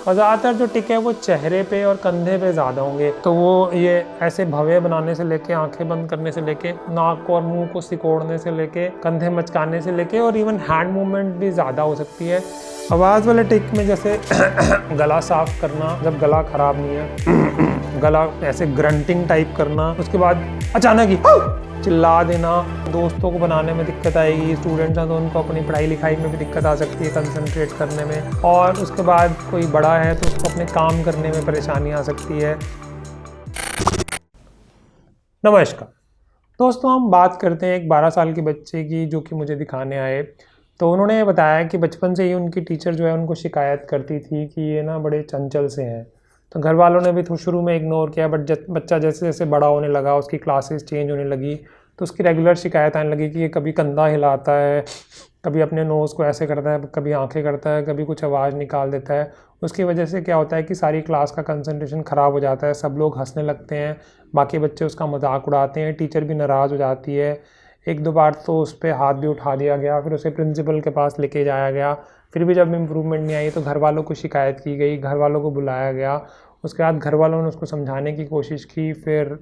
और ज़्यादातर जो टिक है वो चेहरे पे और कंधे पे ज़्यादा होंगे। तो वो ये ऐसे भवें बनाने से लेके, आंखें बंद करने से लेके, नाक और मुंह को सिकोड़ने से लेके, कंधे मचकाने से लेके और इवन हैंड मूवमेंट भी ज़्यादा हो सकती है। आवाज़ वाले टिक में जैसे गला साफ करना जब गला ख़राब नहीं है, गला ऐसे ग्रंटिंग टाइप करना, उसके बाद अचानक ही चिल्ला देना, दोस्तों को बनाने में दिक्कत आएगी, स्टूडेंट्स हैं तो उनको अपनी पढ़ाई लिखाई में भी दिक्कत आ सकती है कंसंट्रेट करने में, और उसके बाद कोई बड़ा है तो उसको अपने काम करने में परेशानी आ सकती है। नमस्कार दोस्तों, हम बात करते हैं एक 12 साल के बच्चे की जो कि मुझे दिखाने आए। तो उन्होंने बताया कि बचपन से ही उनकी टीचर जो है उनको शिकायत करती थी कि ये ना बड़े चंचल से हैं। तो घर वालों ने भी शुरू में इग्नोर किया, बट बच्चा जैसे जैसे बड़ा होने लगा, उसकी क्लासेस चेंज होने लगी, तो उसकी रेगुलर शिकायत आने लगी कि ये कभी कंधा हिलाता है, कभी अपने नोज़ को ऐसे करता है, कभी आंखें करता है, कभी कुछ आवाज़ निकाल देता है। उसकी वजह से क्या होता है कि सारी क्लास का कंसंट्रेशन ख़राब हो जाता है, सब लोग हंसने लगते हैं, बाकी बच्चे उसका मजाक उड़ाते हैं, टीचर भी नाराज़ हो जाती है। एक दो बार तो उस पर हाथ भी उठा दिया गया, फिर उसे प्रिंसिपल के पास लेके जाया गया। फिर भी जब इम्प्रूवमेंट नहीं आई तो घर वालों को शिकायत की गई, घर वालों को बुलाया गया। उसके बाद घर वालों ने उसको समझाने की कोशिश की, फिर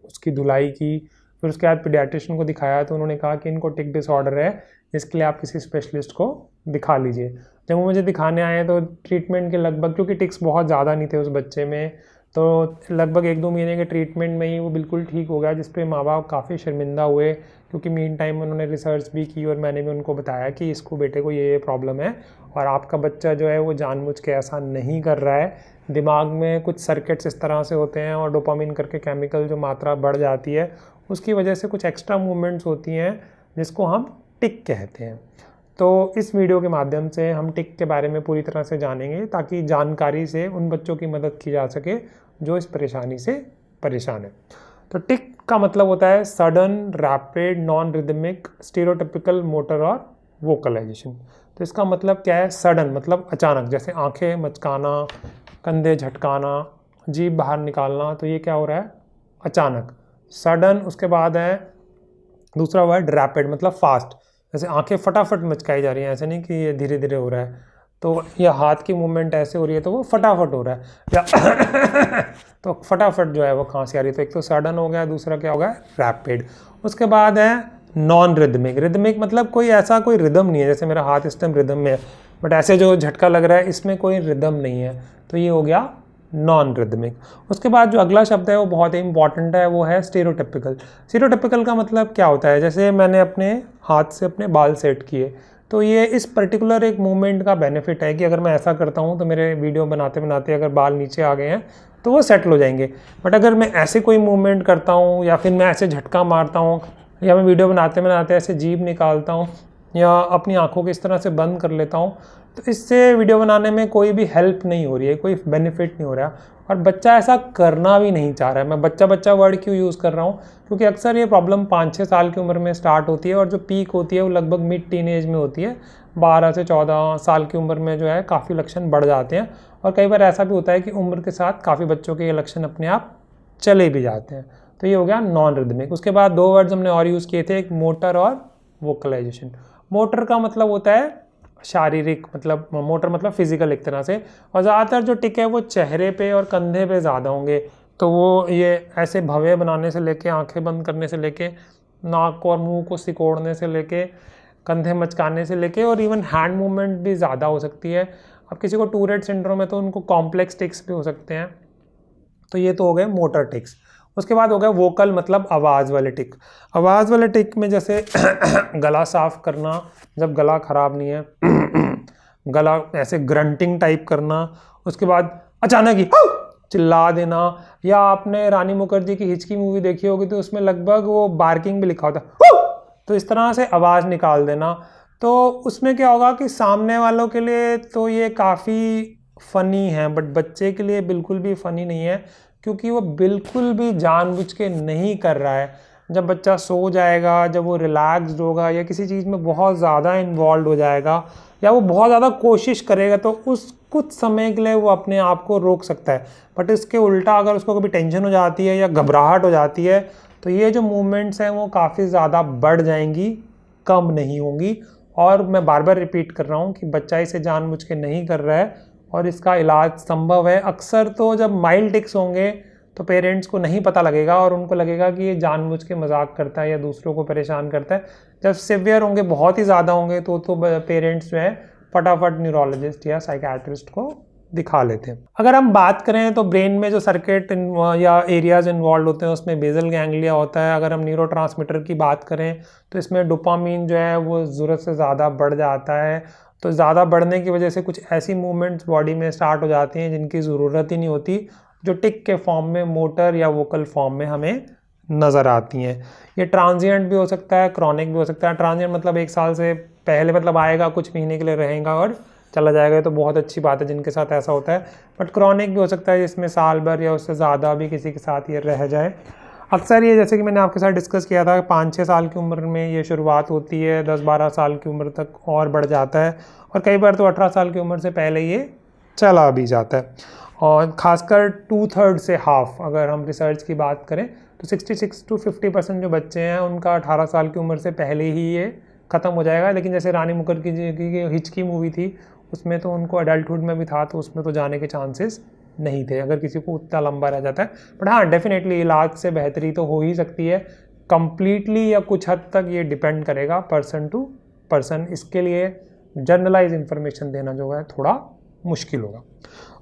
उसकी धुलाई की, फिर उसके बाद पीडियाट्रिशियन को दिखाया तो उन्होंने कहा कि इनको टिक डिसऑर्डर है, इसके लिए आप किसी स्पेशलिस्ट को दिखा लीजिए। जब वो मुझे दिखाने आए तो ट्रीटमेंट के लगभग, क्योंकि टिक्स बहुत ज़्यादा नहीं थे उस बच्चे में, तो लगभग 1-2 महीने के ट्रीटमेंट में ही वो बिल्कुल ठीक हो गया, जिस पे माँ बाप काफ़ी शर्मिंदा हुए, क्योंकि मीन टाइम उन्होंने रिसर्च भी की और मैंने भी उनको बताया कि इसको बेटे को ये प्रॉब्लम है और आपका बच्चा जो है वो जानबूझ के ऐसा नहीं कर रहा है। दिमाग में कुछ सर्किट्स इस तरह से होते हैं और डोपामिन करके केमिकल जो मात्रा बढ़ जाती है, उसकी वजह से कुछ एक्स्ट्रा मूवमेंट्स होती हैं जिसको हम टिक कहते हैं। तो इस वीडियो के माध्यम से हम टिक के बारे में पूरी तरह से जानेंगे, ताकि जानकारी से उन बच्चों की मदद की जा सके जो इस परेशानी से परेशान है। तो टिक का मतलब होता है sudden, rapid, non rhythmic, stereotypical motor और वोकलाइजेशन। तो इसका मतलब क्या है? सडन मतलब अचानक, जैसे आंखें मचकाना, कंधे झटकाना, जीभ बाहर निकालना, तो ये क्या हो रहा है? अचानक, सडन। उसके बाद है दूसरा वर्ड रैपिड, मतलब फास्ट, जैसे आंखें फटाफट मचकाई जा रही हैं, ऐसे नहीं कि ये धीरे धीरे हो रहा है। तो या हाथ की मूवमेंट ऐसे हो रही है तो वो फटाफट हो रहा है, या तो फटाफट जो है वो खांसी आ रही है। तो एक तो सडन हो गया, दूसरा क्या होगा? रैपिड। उसके बाद है नॉन रिदमिक। रिदमिक मतलब कोई ऐसा कोई रिदम नहीं है, जैसे मेरा हाथ इस टाइम रिदम में है, बट ऐसे जो झटका लग रहा है इसमें कोई रिदम नहीं है, तो ये हो गया नॉन रिदमिक। उसके बाद जो अगला शब्द है वो बहुत ही इंपॉर्टेंट है, वो है स्टीरियोटिपिकल। स्टीरियोटिपिकल का मतलब क्या होता है? जैसे मैंने अपने हाथ से अपने बाल सेट किए, तो ये इस पर्टिकुलर एक मूवमेंट का बेनिफिट है कि अगर मैं ऐसा करता हूँ तो मेरे वीडियो बनाते बनाते अगर बाल नीचे आ गए हैं तो वो सेटल हो जाएंगे। बट अगर मैं ऐसे कोई मूवमेंट करता हूँ, या फिर मैं ऐसे झटका मारता हूँ, या मैं वीडियो बनाते बनाते ऐसे जीभ निकालता हूँ, या अपनी आँखों को इस तरह से बंद कर लेता हूँ, तो इससे वीडियो बनाने में कोई भी हेल्प नहीं हो रही है, कोई बेनिफिट नहीं हो रहा, और बच्चा ऐसा करना भी नहीं चाह रहा है। मैं बच्चा वर्ड क्यों यूज़ कर रहा हूँ? क्योंकि अक्सर ये प्रॉब्लम 5-6 साल की उम्र में स्टार्ट होती है, और जो पीक होती है वो लगभग मिड टीन एज में होती है। 12 से 14 साल की उम्र में जो है काफ़ी लक्षण बढ़ जाते हैं, और कई बार ऐसा भी होता है कि उम्र के साथ काफ़ी बच्चों के ये लक्षण अपने आप चले भी जाते हैं। तो ये हो गया नॉन रिदमिक। उसके बाद 2 वर्ड्स हमने और यूज़ किए थे, एक मोटर और वोकलाइजेशन। मोटर का मतलब होता है शारीरिक, मतलब मोटर मतलब फिजिकल एक तरह से, और ज़्यादातर जो टिक है वो चेहरे पे और कंधे पे ज़्यादा होंगे। तो वो ये ऐसे भवें बनाने से लेके, आंखें बंद करने से लेके, नाक और मुंह को सिकोड़ने से लेके, कंधे मचकाने से लेके, और इवन हैंड मूवमेंट भी ज़्यादा हो सकती है। अब किसी को टूरेट सिंड्रोम है तो उनको कॉम्प्लेक्स टिक्स भी हो सकते हैं। तो ये तो हो गए मोटर टिक्स। उसके बाद हो गया वोकल, मतलब आवाज़ वाले टिक। आवाज़ वाले टिक में जैसे गला साफ करना जब गला ख़राब नहीं है, गला ऐसे ग्रंटिंग टाइप करना, उसके बाद अचानक ही चिल्ला देना, या आपने रानी मुखर्जी की हिचकी मूवी देखी होगी तो उसमें लगभग वो बार्किंग भी लिखा होता है, तो इस तरह से आवाज़ निकाल देना। तो उसमें क्या होगा कि सामने वालों के लिए तो ये काफ़ी फ़नी है, बट बच्चे के लिए बिल्कुल भी फ़नी नहीं है, क्योंकि वो बिल्कुल भी जानबूझ के नहीं कर रहा है। जब बच्चा सो जाएगा, जब वो रिलैक्स्ड होगा, या किसी चीज़ में बहुत ज़्यादा इन्वॉल्व हो जाएगा, या वो बहुत ज़्यादा कोशिश करेगा, तो उस कुछ समय के लिए वो अपने आप को रोक सकता है। बट इसके उल्टा अगर उसको कभी टेंशन हो जाती है या घबराहट हो जाती है, तो ये जो मूवमेंट्स हैं वो काफ़ी ज़्यादा बढ़ जाएंगी, कम नहीं होंगी। और मैं बार बार रिपीट कर रहा हूँ कि बच्चा इसे जानबूझ के नहीं कर रहा है, और इसका इलाज संभव है। अक्सर तो जब माइल्ड टिक्स होंगे तो पेरेंट्स को नहीं पता लगेगा और उनको लगेगा कि ये जानबूझ के मजाक करता है या दूसरों को परेशान करता है। जब सिवियर होंगे, बहुत ही ज़्यादा होंगे, तो पेरेंट्स जो है फटाफट न्यूरोलॉजिस्ट या साइकियाट्रिस्ट को दिखा लेते हैं। अगर हम बात करें तो ब्रेन में जो सर्किट या एरियाज इन्वॉल्व होते हैं उसमें बेसल गैंग्लिया होता है। अगर हम न्यूरोट्रांसमीटर की बात करें तो इसमें डोपामीन जो है वो ज़रूरत से ज़्यादा बढ़ जाता है। तो ज़्यादा बढ़ने की वजह से कुछ ऐसी मूवमेंट्स बॉडी में स्टार्ट हो जाती हैं जिनकी ज़रूरत ही नहीं होती, जो टिक के फॉर्म में, मोटर या वोकल फॉर्म में हमें नज़र आती हैं। ये ट्रांजिएंट भी हो सकता है, क्रॉनिक भी हो सकता है। ट्रांजिएंट मतलब 1 साल से पहले, मतलब आएगा, कुछ महीने के लिए रहेगा और चला जाएगा, तो बहुत अच्छी बात है जिनके साथ ऐसा होता है। बट क्रॉनिक भी हो सकता है जिसमें साल भर या उससे ज़्यादा भी किसी के साथ ये रह जाए। अक्सर ये, जैसे कि मैंने आपके साथ डिस्कस किया था, 5-6 साल की उम्र में ये शुरुआत होती है, 10-12 साल की उम्र तक और बढ़ जाता है और कई बार तो 18 साल की उम्र से पहले ये चला भी जाता है। और ख़ासकर 2/3 से हाफ अगर हम रिसर्च की बात करें तो 66 to 50% जो बच्चे हैं उनका 18 साल की उम्र से पहले ही ये ख़त्म हो जाएगा। लेकिन जैसे रानी मुखर्जी की हिचकी मूवी थी, उसमें तो उनको एडल्टहुड में भी था, तो उसमें तो जाने के चांसेस नहीं थे अगर किसी को उतना लंबा रह जाता है। बट हाँ, डेफिनेटली इलाज से बेहतरी तो हो ही सकती है। कंप्लीटली या कुछ हद तक ये डिपेंड करेगा पर्सन टू पर्सन। इसके लिए जनरलाइज इंफॉर्मेशन देना जो है थोड़ा मुश्किल होगा।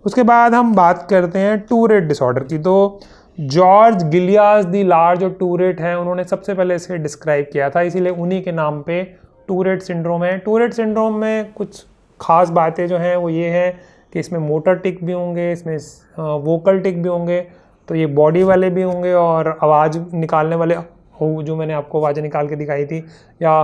उसके बाद हम बात करते हैं टूरेट डिसऑर्डर की। तो जॉर्ज गिलियास दी लार्ज जो टूरेट हैं, उन्होंने सबसे पहले इसे डिस्क्राइब किया था, इसीलिए उन्हीं के नाम पे टूरेट सिंड्रोम है। टूरेट सिंड्रोम में कुछ खास बातें जो हैं वो ये है कि इसमें मोटर टिक भी होंगे, इसमें वोकल टिक भी होंगे, तो ये बॉडी वाले भी होंगे और आवाज़ निकालने वाले जो मैंने आपको आवाज़ें निकाल के दिखाई थी या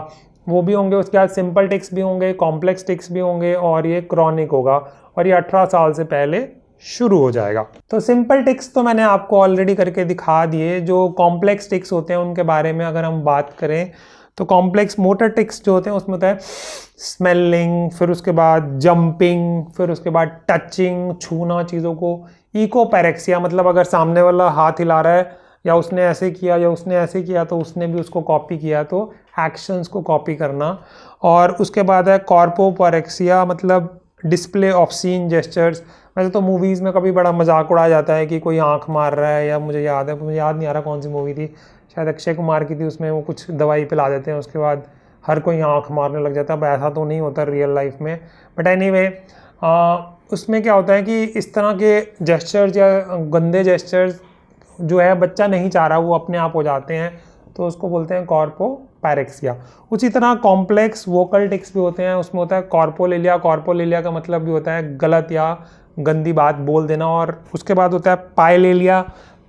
वो भी होंगे। उसके बाद सिंपल टिक्स भी होंगे, कॉम्प्लेक्स टिक्स भी होंगे और ये क्रॉनिक होगा और ये 18 साल से पहले शुरू हो जाएगा। तो सिंपल टिक्स तो मैंने आपको ऑलरेडी करके दिखा दिए। जो कॉम्प्लेक्स टिक्स होते हैं उनके बारे में अगर हम बात करें तो कॉम्प्लेक्स मोटर टिक्स जो होते हैं उसमें होता है स्मेलिंग, फिर उसके बाद जंपिंग, फिर उसके बाद टचिंग, छूना चीज़ों को। इकोपैरेक्सिया मतलब अगर सामने वाला हाथ हिला रहा है या उसने ऐसे किया या उसने ऐसे किया तो उसने भी उसको कॉपी किया, तो एक्शंस को कॉपी करना। और उसके बाद है कॉर्पोपैरेक्सिया मतलब डिस्प्ले ऑफ सीन जेस्चर्स। वैसे तो मूवीज़ में कभी बड़ा मजाक उड़ाया जाता है कि कोई आंख मार रहा है, या मुझे याद नहीं आ रहा कौन सी मूवी थी, शायद अक्षय कुमार की थी, उसमें वो कुछ दवाई पिला देते हैं उसके बाद हर कोई आंख मारने लग जाता है। अब ऐसा तो नहीं होता रियल लाइफ में, बट एनीवे उसमें क्या होता है कि इस तरह के जेस्चर्स या गंदे जेस्चर्स जो है बच्चा नहीं चाह रहा वो अपने आप हो जाते हैं, तो उसको बोलते हैं कॉर्पोपैरेक्सिया। उसी तरह कॉम्प्लेक्स वोकल टिक्स भी होते हैं, उसमें होता है कॉर्पोलेलिया। कॉर्पोलेलिया का मतलब भी होता है गलत या गंदी बात बोल देना। और उसके बाद होता है पाइलेलिया।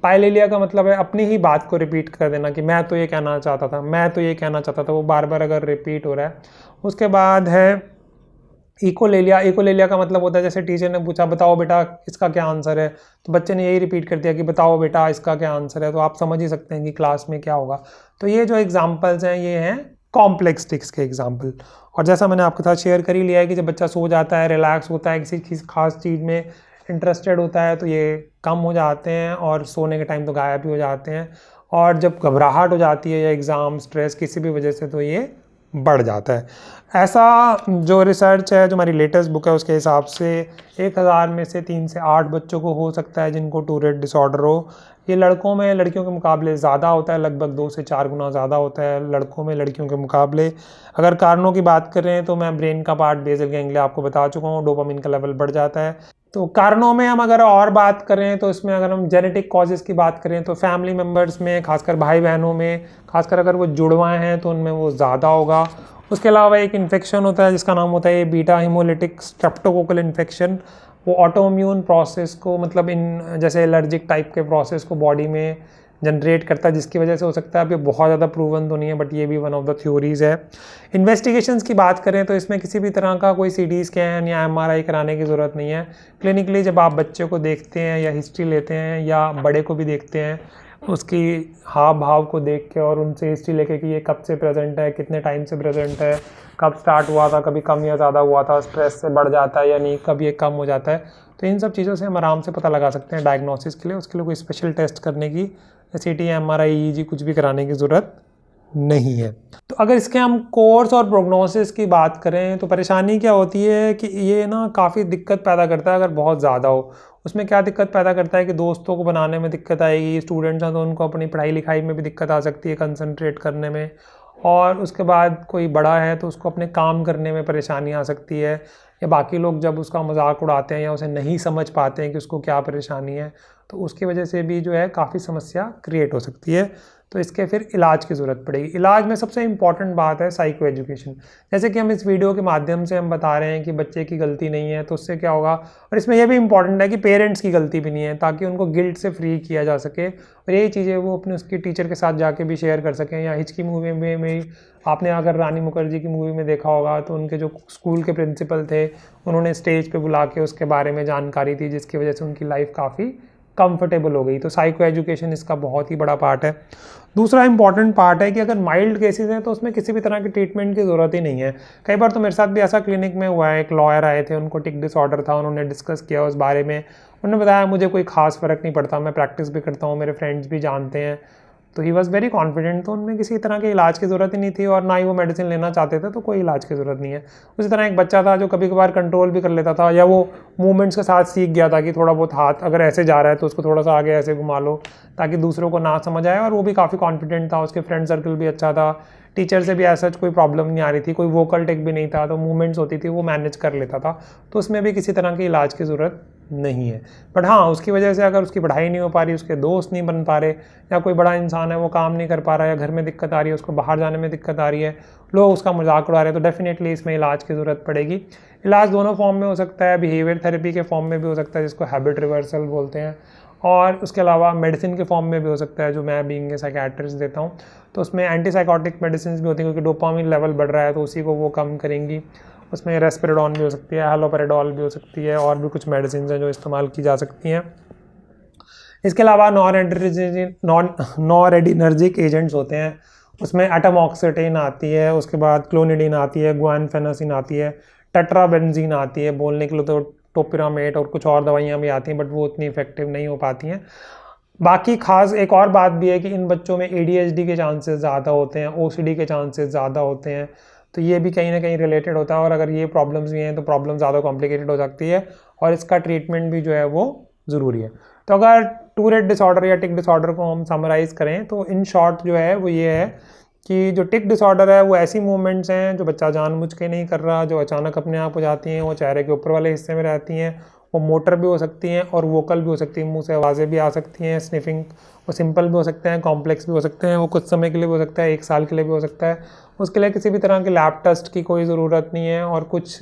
पाइलेलिया का मतलब है अपनी ही बात को रिपीट कर देना कि मैं तो ये कहना चाहता था, मैं तो ये कहना चाहता था, वो बार बार अगर रिपीट हो रहा है। उसके बाद है इकोलेलिया। इकोलेलिया का मतलब होता है जैसे टीचर ने पूछा बताओ बेटा इसका क्या आंसर है, तो बच्चे ने यही रिपीट कर दिया कि बताओ बेटा इसका क्या आंसर है, तो आप समझ ही सकते हैं कि क्लास में क्या होगा। तो ये जो एग्जाम्पल्स हैं ये हैं कॉम्प्लेक्स टिक्स के एग्जाम्पल। और जैसा मैंने आपके साथ शेयर कर ही लिया है कि जब बच्चा सो जाता है, रिलैक्स होता है, किसी खास चीज़ में इंटरेस्टेड होता है तो ये कम हो जाते हैं और सोने के टाइम तो गायब भी हो जाते हैं। और जब घबराहट हो जाती है या एग्ज़ाम स्ट्रेस किसी भी वजह से तो ये बढ़ जाता है। ऐसा जो रिसर्च है, जो हमारी लेटेस्ट बुक है, उसके हिसाब से 1000 में से 3 से 8 बच्चों को हो सकता है जिनको टूरेट डिसऑर्डर हो। ये लड़कों में लड़कियों के मुकाबले ज़्यादा होता है, लगभग 2 से 4 गुना ज़्यादा होता है लड़कों में लड़कियों के मुकाबले। अगर कारणों की बात करें तो मैं ब्रेन का पार्ट बेसल गैंग्लिया आपको बता चुका हूँ, डोपामिन का लेवल बढ़ जाता है। तो कारणों में हम अगर और बात करें तो इसमें अगर हम जेनेटिक कॉजेज़ की बात करें तो फैमिली मेम्बर्स में, खासकर भाई बहनों में, खासकर अगर वो जुड़वाएँ हैं तो उनमें वो ज़्यादा होगा। उसके अलावा एक इन्फेक्शन होता है जिसका नाम होता है बीटा हीमोलिटिक स्ट्रेप्टोकोकल इन्फेक्शन। वो ऑटोइम्यून प्रोसेस को, मतलब इन जैसे एलर्जिक टाइप के प्रोसेस को बॉडी में जनरेट करता है, जिसकी वजह से हो सकता है। अब ये बहुत ज़्यादा प्रूवन तो नहीं है बट ये भी वन ऑफ द थ्योरीज़ है। इन्वेस्टिगेशंस की बात करें तो इसमें किसी भी तरह का कोई सीटी स्कैन या एमआरआई कराने की ज़रूरत नहीं है। क्लिनिकली जब आप बच्चे को देखते हैं या हिस्ट्री लेते हैं या बड़े को भी देखते हैं, उसकी हाव भाव को देख के और उनसे हिस्ट्री लेके कि ये कब से प्रेजेंट है, कितने टाइम से प्रेजेंट है, कब स्टार्ट हुआ था, कभी कम या ज़्यादा हुआ था, स्ट्रेस से बढ़ जाता है या नहीं, कब ये कम हो जाता है, तो इन सब चीज़ों से हम आराम से पता लगा सकते हैं डायग्नोसिस के लिए। उसके लिए कोई स्पेशल टेस्ट करने की, सीटी, एमआरआई, ईईजी कुछ भी कराने की ज़रूरत नहीं है। तो अगर इसके हम कोर्स और प्रोग्नोसिस की बात करें तो परेशानी क्या होती है कि ये ना काफ़ी दिक्कत पैदा करता है अगर बहुत ज़्यादा हो। उसमें क्या दिक्कत पैदा करता है कि दोस्तों को बनाने में दिक्कत आएगी, स्टूडेंट्स हैं तो उनको अपनी पढ़ाई लिखाई में भी दिक्कत आ सकती है, कंसंट्रेट करने में। और उसके बाद कोई बड़ा है तो उसको अपने काम करने में परेशानी आ सकती है, या बाकी लोग जब उसका मजाक उड़ाते हैं या उसे नहीं समझ पाते हैं कि उसको क्या परेशानी है, तो उसकी वजह से भी जो है काफ़ी समस्या क्रिएट हो सकती है। तो इसके फिर इलाज की ज़रूरत पड़ेगी। इलाज में सबसे इम्पॉर्टेंट बात है साइको एजुकेशन। जैसे कि हम इस वीडियो के माध्यम से हम बता रहे हैं कि बच्चे की गलती नहीं है, तो उससे क्या होगा, और इसमें यह भी इम्पॉर्टेंट है कि पेरेंट्स की गलती भी नहीं है, ताकि उनको गिल्ट से फ्री किया जा सके और यही चीज़ें वो अपने उसकी टीचर के साथ जाके भी शेयर कर सकें। या हिचकी मूवी में आपने अगर रानी मुखर्जी की मूवी में देखा होगा तो उनके जो स्कूल के प्रिंसिपल थे उन्होंने स्टेज पे बुला के उसके बारे में जानकारी दी, जिसकी वजह से उनकी लाइफ काफ़ी कंफर्टेबल हो गई। तो साइको एजुकेशन इसका बहुत ही बड़ा पार्ट है। दूसरा इंपॉर्टेंट पार्ट है कि अगर माइल्ड केसेस हैं तो उसमें किसी भी तरह की ट्रीटमेंट की ज़रूरत ही नहीं है। कई बार तो मेरे साथ भी ऐसा क्लिनिक में हुआ है, एक लॉयर आए थे, उनको टिक डिसऑर्डर था, उन्होंने डिस्कस किया उस बारे में, उन्होंने बताया मुझे कोई खास फ़र्क नहीं पड़ता, मैं प्रैक्टिस भी करता हूँ, मेरे फ्रेंड्स भी जानते हैं। तो ही वॉज़ वेरी कॉन्फिडेंट, तो उनमें किसी तरह के इलाज की ज़रूरत ही नहीं थी और ना ही वो मेडिसिन लेना चाहते थे, तो कोई इलाज की ज़रूरत नहीं है। उसी तरह एक बच्चा था जो कभी कभार कंट्रोल भी कर लेता था, या वो मूवमेंट्स के साथ सीख गया था कि थोड़ा बहुत हाथ अगर ऐसे जा रहा है तो उसको थोड़ा सा आगे ऐसे घुमा लो ताकि दूसरों को ना समझ आए, और वो भी काफ़ी कॉन्फिडेंट था, उसके फ्रेंड सर्कल भी अच्छा था, टीचर से भी ऐसा कोई प्रॉब्लम नहीं आ रही थी, कोई वोकल टेक भी नहीं था, तो मूवमेंट्स होती थी वो मैनेज कर लेता था। तो उसमें भी किसी तरह की इलाज की ज़रूरत नहीं है। बट हाँ, उसकी वजह से अगर उसकी पढ़ाई नहीं हो पा रही, उसके दोस्त नहीं बन पा रहे, या कोई बड़ा इंसान है वो काम नहीं कर पा रहा है, या घर में दिक्कत आ रही है, उसको बाहर जाने में दिक्कत आ रही है, लोग उसका मजाक उड़ा रहे हैं, तो डेफिनेटली इसमें इलाज की ज़रूरत पड़ेगी। इलाज दोनों फॉर्म में हो सकता है, बिहेवियर थेरेपी के फॉर्म में भी हो सकता है जिसको हैबिट रिवर्सल बोलते हैं, और उसके अलावा मेडिसिन के फॉर्म में भी हो सकता है जो मैं बीइंग ए साइकियाट्रिस्ट देता हूँ। तो उसमें एंटीसाइकोटिक मेडिसिन भी होती हैं क्योंकि डोपामिन लेवल बढ़ रहा है तो उसी को वो कम करेंगी। उसमें रेस्पिरेडॉन भी हो सकती है, हैलोपेरिडोल भी हो सकती है, और भी कुछ मेडिसिन हैं जो इस्तेमाल की जा सकती हैं। इसके अलावा नॉरेडिनर्जिक एजेंट्स होते हैं, उसमें एटमॉक्सिटिन आती है, उसके बाद क्लोनिडिन आती है, गुआनफेनासिन आती है, टेट्राबेंजीन आती है, बोलने के लिए तो टोपिरामेट और कुछ और दवाइयाँ भी आती हैं, बट वो उतनी इफेक्टिव नहीं हो पाती हैं। बाकी खास एक और बात भी है कि इन बच्चों में ADHD के चांसेस ज़्यादा होते हैं, OCD के चांसेस ज़्यादा होते हैं, तो ये भी कहीं ना कहीं रिलेटेड होता है, और अगर ये प्रॉब्लम्स भी हैं तो प्रॉब्लम ज़्यादा कॉम्प्लिकेटेड हो सकती है और इसका ट्रीटमेंट भी जो है वो ज़रूरी है। तो अगर टूरेट डिसऑर्डर या टिक डिसऑर्डर को हम समराइज़ करें तो इन शॉर्ट जो है वो ये है कि जो टिक डिसऑर्डर है वो ऐसी मूवमेंट्स हैं जो बच्चा जानबूझ के नहीं कर रहा, जो अचानक अपने आप हो जाती हैं, वो चेहरे के ऊपर वाले हिस्से में रहती हैं, वो मोटर भी हो सकती हैं और वोकल भी हो सकती हैं, मुंह से आवाज़ें भी आ सकती हैं, स्निफिंग, वो सिंपल भी हो सकते हैं, कॉम्प्लेक्स भी हो सकते हैं, वो कुछ समय के लिए भी हो सकता है, 1 साल के लिए भी हो सकता है। उसके लिए किसी भी तरह के लैब टेस्ट की कोई ज़रूरत नहीं है, और कुछ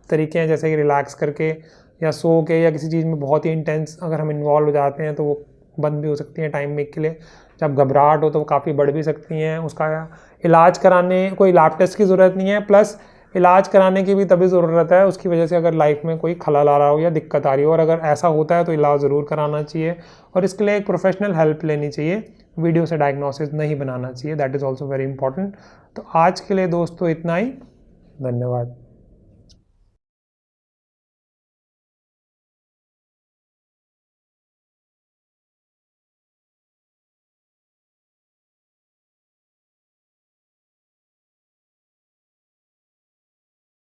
तरीके हैं जैसे कि रिलैक्स करके या सो के या किसी चीज़ में बहुत ही इंटेंस अगर हम इन्वॉल्व हो जाते हैं तो वो बंद भी हो सकती हैं टाइम में के लिए। जब घबराहट हो तो वो काफ़ी बढ़ भी सकती हैं। उसका इलाज कराने कोई लैब टेस्ट की ज़रूरत नहीं है, प्लस इलाज कराने की भी तभी ज़रूरत है उसकी वजह से अगर लाइफ में कोई खलल आ रहा हो या दिक्कत आ रही हो, और अगर ऐसा होता है तो इलाज ज़रूर कराना चाहिए और इसके लिए एक प्रोफेशनल हेल्प लेनी चाहिए, वीडियो से डायग्नोसिस नहीं बनाना चाहिए, that is also very important. तो आज के लिए दोस्तों इतना ही, धन्यवाद।